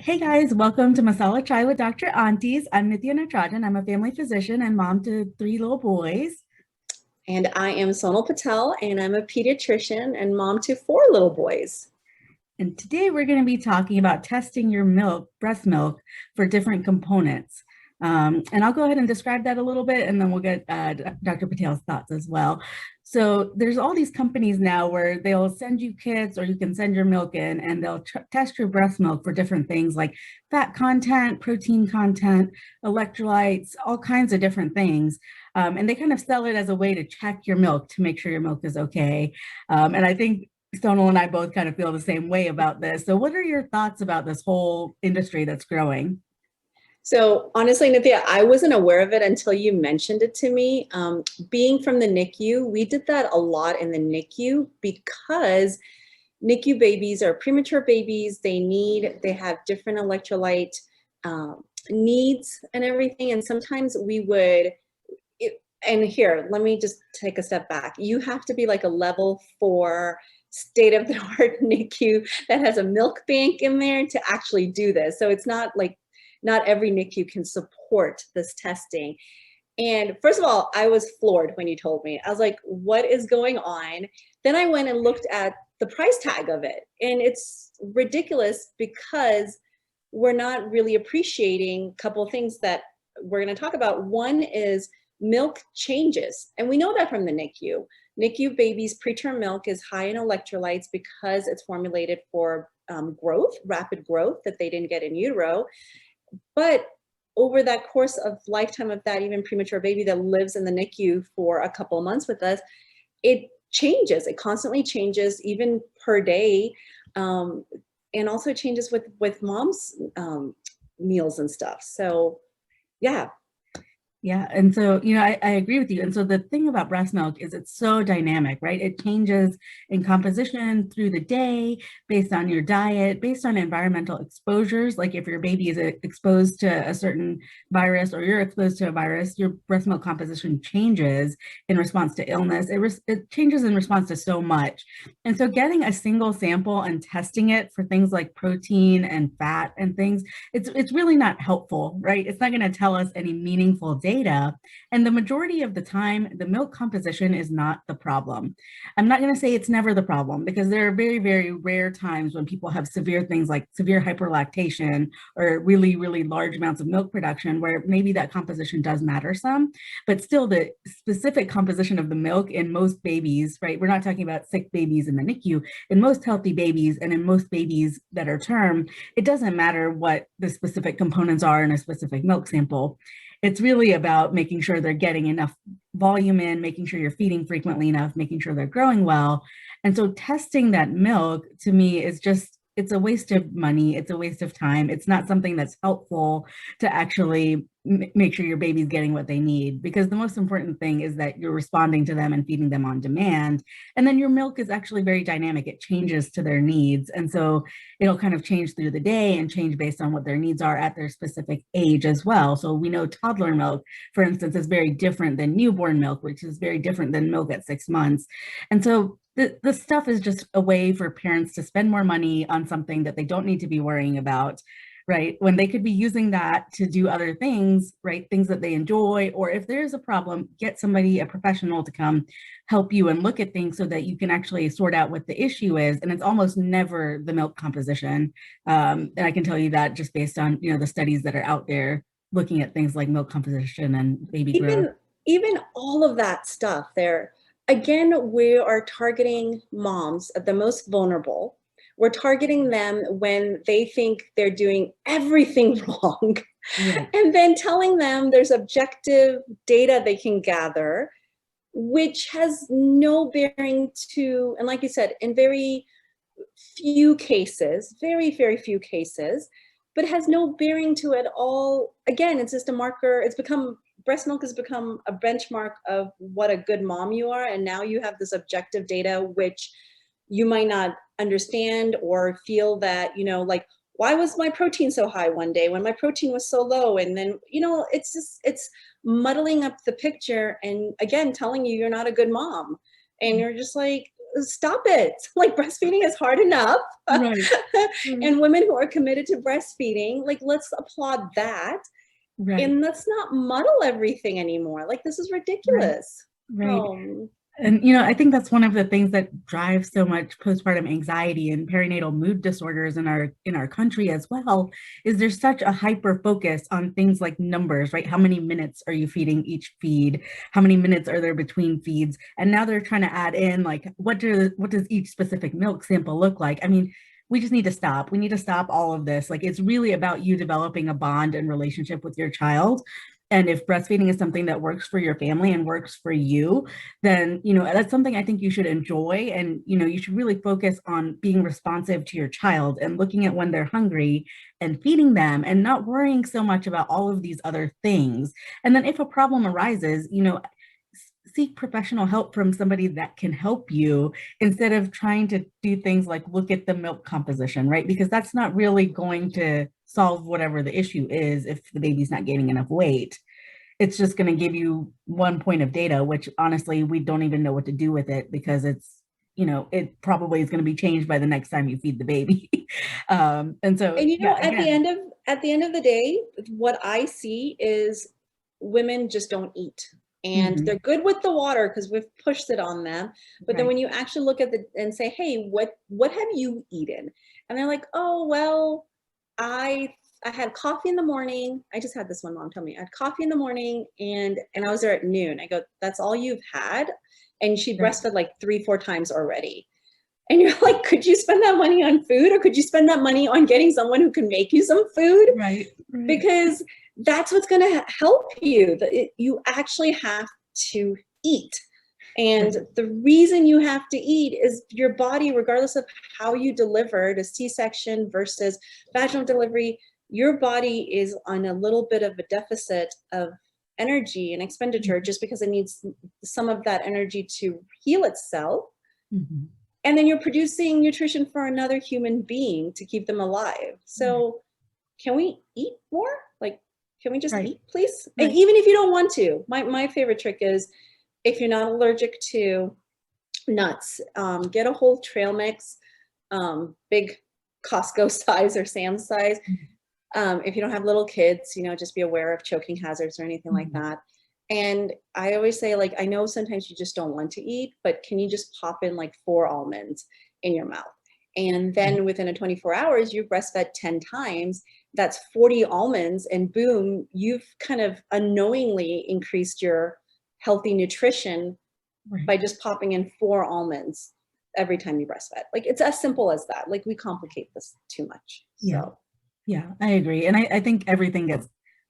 Hey guys, welcome to Masala Chai with Dr. Aunties. I'm Nithya Natarajan. I'm a family physician and mom to three little boys. And I am Sonal Patel, and I'm a pediatrician and mom to four little boys. And today we're going to be talking about testing your milk, breast milk, for different components. And I'll go ahead and describe that a little bit, and then we'll get Dr. Patel's thoughts as well. So there's all these companies now where they'll send you kits or you can send your milk in and they'll test your breast milk for different things like fat content, protein content, electrolytes, all kinds of different things. And they kind of sell it as a way to check your milk to make sure your milk is okay. And I think Stonal and I both kind of feel the same way about this. So what are your thoughts about this whole industry that's growing? So honestly, Nithya, I wasn't aware of it until you mentioned it to me. Being from the NICU, we did that a lot in the NICU because NICU babies are premature babies. They have different electrolyte needs and everything. And sometimes we would, and here, let me just take a step back. You have to be like a level 4 state of the art NICU that has a milk bank in there to actually do this. So it's not like not every NICU can support this testing. And first of all, I was floored when you told me. I was like, what is going on? Then I went and looked at the price tag of it. And it's ridiculous because we're not really appreciating a couple of things that we're going to talk about. One is milk changes. And we know that from the NICU. NICU babies' preterm milk is high in electrolytes because it's formulated for growth, rapid growth that they didn't get in utero. But over that course of lifetime of that even premature baby that lives in the NICU for a couple of months with us, it changes. It constantly changes, even per day, and also changes with mom's meals and stuff. So, yeah. Yeah. And so, I agree with you. And so the thing about breast milk is it's so dynamic, right? It changes in composition through the day based on your diet, based on environmental exposures. Like if your baby is exposed to a certain virus or you're exposed to a virus, your breast milk composition changes in response to illness. It changes in response to so much. And so getting a single sample and testing it for things like protein and fat and things, it's really not helpful, right? It's not going to tell us any meaningful data. And the majority of the time, the milk composition is not the problem. I'm not going to say it's never the problem because there are very, very rare times when people have severe things like severe hyperlactation or really, really large amounts of milk production where maybe that composition does matter some, but still the specific composition of the milk in most babies, right? We're not talking about sick babies in the NICU. In most healthy babies and in most babies that are term, it doesn't matter what the specific components are in a specific milk sample. It's really about making sure they're getting enough volume in, making sure you're feeding frequently enough, making sure they're growing well. And so testing that milk to me is just, it's a waste of money. It's a waste of time. It's not something that's helpful to actually make sure your baby's getting what they need, because the most important thing is that you're responding to them and feeding them on demand. And then your milk is actually very dynamic. It changes to their needs. And so it'll kind of change through the day and change based on what their needs are at their specific age as well. So we know toddler milk, for instance, is very different than newborn milk, which is very different than milk at 6 months. And so the stuff is just a way for parents to spend more money on something that they don't need to be worrying about, right? When they could be using that to do other things, right? Things that they enjoy, or if there's a problem, get somebody, a professional to come help you and look at things so that you can actually sort out what the issue is. And it's almost never the milk composition. And I can tell you that just based on, the studies that are out there looking at things like milk composition and baby growth. Even all of that stuff there, again, we are targeting moms, the most vulnerable. We're targeting them when they think they're doing everything wrong. Yeah. And then telling them there's objective data they can gather, which has no bearing to, and like you said, in very few cases, very, very few cases, but has no bearing to it all. Again, it's just a marker. Breast milk has become a benchmark of what a good mom you are. And now you have this objective data, which you might not understand or feel that, like, why was my protein so high one day when my protein was so low? And then, it's muddling up the picture and again, telling you you're not a good mom. And you're just like, stop it. Like, breastfeeding is hard enough. Right. Right. And women who are committed to breastfeeding, like, let's applaud that. Right. And let's not muddle everything anymore. Like, this is Right. ridiculous. Right. Um, And I think that's one of the things that drives so much postpartum anxiety and perinatal mood disorders in our country as well, is there's such a hyper focus on things like numbers, right? How many minutes are you feeding each feed? How many minutes are there between feeds? And now they're trying to add in like what does each specific milk sample look like? I mean, we just need to stop. We need to stop all of this. Like, it's really about you developing a bond and relationship with your child. And if breastfeeding is something that works for your family and works for you, then that's something I think you should enjoy. And you should really focus on being responsive to your child and looking at when they're hungry and feeding them and not worrying so much about all of these other things. And then if a problem arises, seek professional help from somebody that can help you, instead of trying to do things like look at the milk composition, right? Because that's not really going to solve whatever the issue is. If the baby's not gaining enough weight, it's just going to give you one point of data, which honestly, we don't even know what to do with it, because it probably is going to be changed by the next time you feed the baby. And so, and yeah, at the again. end of the day, what I see is women just don't eat. And Mhm. they're good with the water because we've pushed it on them. But then Right. when you actually look at and say, hey, what have you eaten? And they're like, oh, well, I I had coffee in the morning. I just had this one mom tell me I had coffee in the morning, and I was there at noon. I go, that's all you've had? And she Right. breastfed like 3, 4 times already. And you're like, could you spend that money on food, or could you spend that money on getting someone who can make you some food? Right. Right. Because that's what's going to help you. You actually have to eat. And Right. the reason you have to eat is your body, regardless of how you delivered a C-section versus vaginal delivery, your body is on a little bit of a deficit of energy and expenditure Mhm. just because it needs some of that energy to heal itself. Mhm. And then you're producing nutrition for another human being to keep them alive. Right. So can we eat more? Like, can we just Right. eat, please? And Right. even if you don't want to, my favorite trick is, if you're not allergic to nuts, get a whole trail mix, big Costco size or Sam's size. If you don't have little kids, just be aware of choking hazards or anything like Mhm. that. And I always say, like, I know sometimes you just don't want to eat, but can you just pop in like 4 almonds in your mouth? And Right. then within a 24 hours, you breastfed 10 times. That's 40 almonds, and boom, you've kind of unknowingly increased your healthy nutrition Right. by just popping in 4 almonds every time you breastfed. Like, it's as simple as that. Like, we complicate this too much. Yeah. So Yeah, I agree. And I think everything gets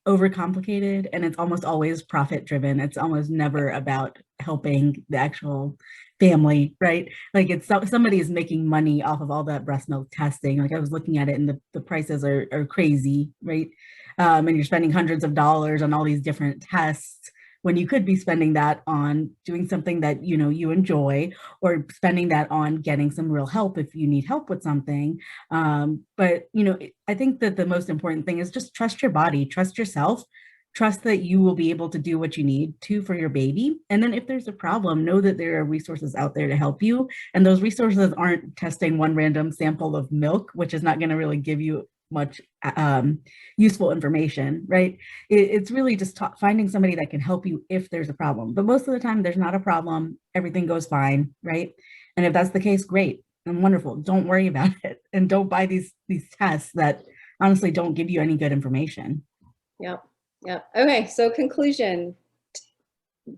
overcomplicated, and it's almost always profit driven. It's almost never about helping the actual family, right? Like, somebody is making money off of all that breast milk testing. Like, I was looking at it, and the prices are crazy, right? And you're spending hundreds of dollars on all these different tests, when you could be spending that on doing something that you enjoy, or spending that on getting some real help if you need help with something. But I think that the most important thing is just trust your body, trust yourself, trust that you will be able to do what you need to for your baby. And then if there's a problem, know that there are resources out there to help you. And those resources aren't testing one random sample of milk, which is not going to really give you much useful information, right? It's really just finding somebody that can help you if there's a problem. But most of the time, there's not a problem. Everything goes fine, right? And if that's the case, great and wonderful. Don't worry about it, and don't buy these tests that honestly don't give you any good information. yep, yep. Okay, so conclusion: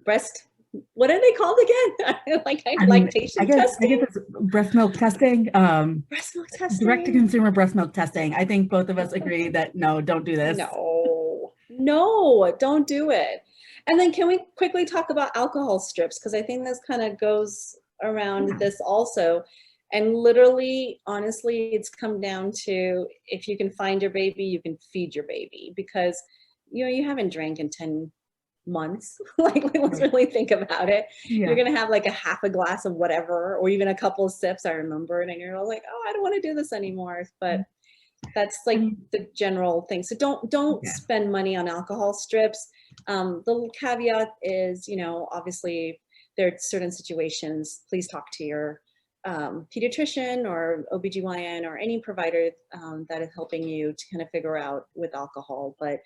breast. What are they called again? Like, I mean, lactation I guess testing, it's breast milk testing, breast milk direct to testing. consumer breast milk testing. I think both of us agree that no, don't do this. No, no, don't do it. And then can we quickly talk about alcohol strips? Because I think this kind of goes around Yeah. this also. And literally, honestly, it's come down to, if you can find your baby, you can feed your baby, because you haven't drank in 10 months. Like, let's Right. really think about it. You're Yeah. gonna have like a half a glass of whatever, or even a couple of sips. I remember it, and you're all like, oh, I don't want to do this anymore. But that's I like mean, the general thing. So don't yeah. spend money on alcohol strips. The little caveat is, obviously there are certain situations. Please talk to your pediatrician or OBGYN or any provider that is helping you to kind of figure out with alcohol. But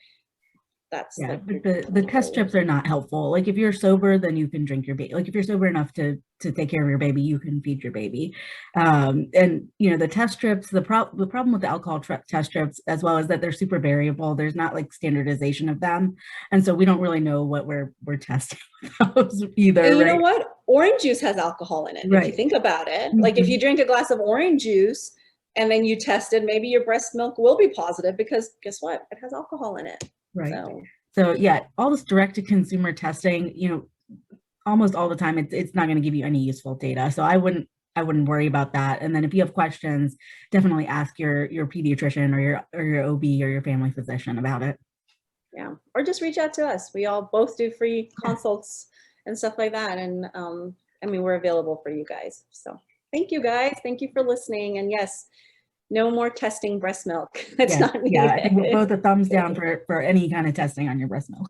that's Yeah, like but the test rule. strips are not helpful. Like if you're sober, then you can drink your baby. Like if you're sober enough to take care of your baby, you can feed your baby. And you know the test strips. The problem with the alcohol test strips as well is that they're super variable. There's not like standardization of them, and so we don't really know what we're testing those either, And you know right? what? Orange juice has alcohol in it. If you Right. think about it, like if you Mhm. drink a glass of orange juice and then you test it, maybe your breast milk will be positive because guess what? It has alcohol in it. Right. So So yeah, all this direct to consumer testing, you know, almost all the time it's not going to give you any useful data. So I wouldn't worry about that. And then if you have questions, definitely ask your pediatrician or your OB or your family physician about it. yeah, or just reach out to us. We all both do free Yeah. consults and stuff like that. And I mean, we're available for you guys. So thank you guys. Thank you for listening. And yes, no more testing breast milk. That's Yeah. not Yeah. I think needed. both a thumbs down for any kind of testing on your breast milk.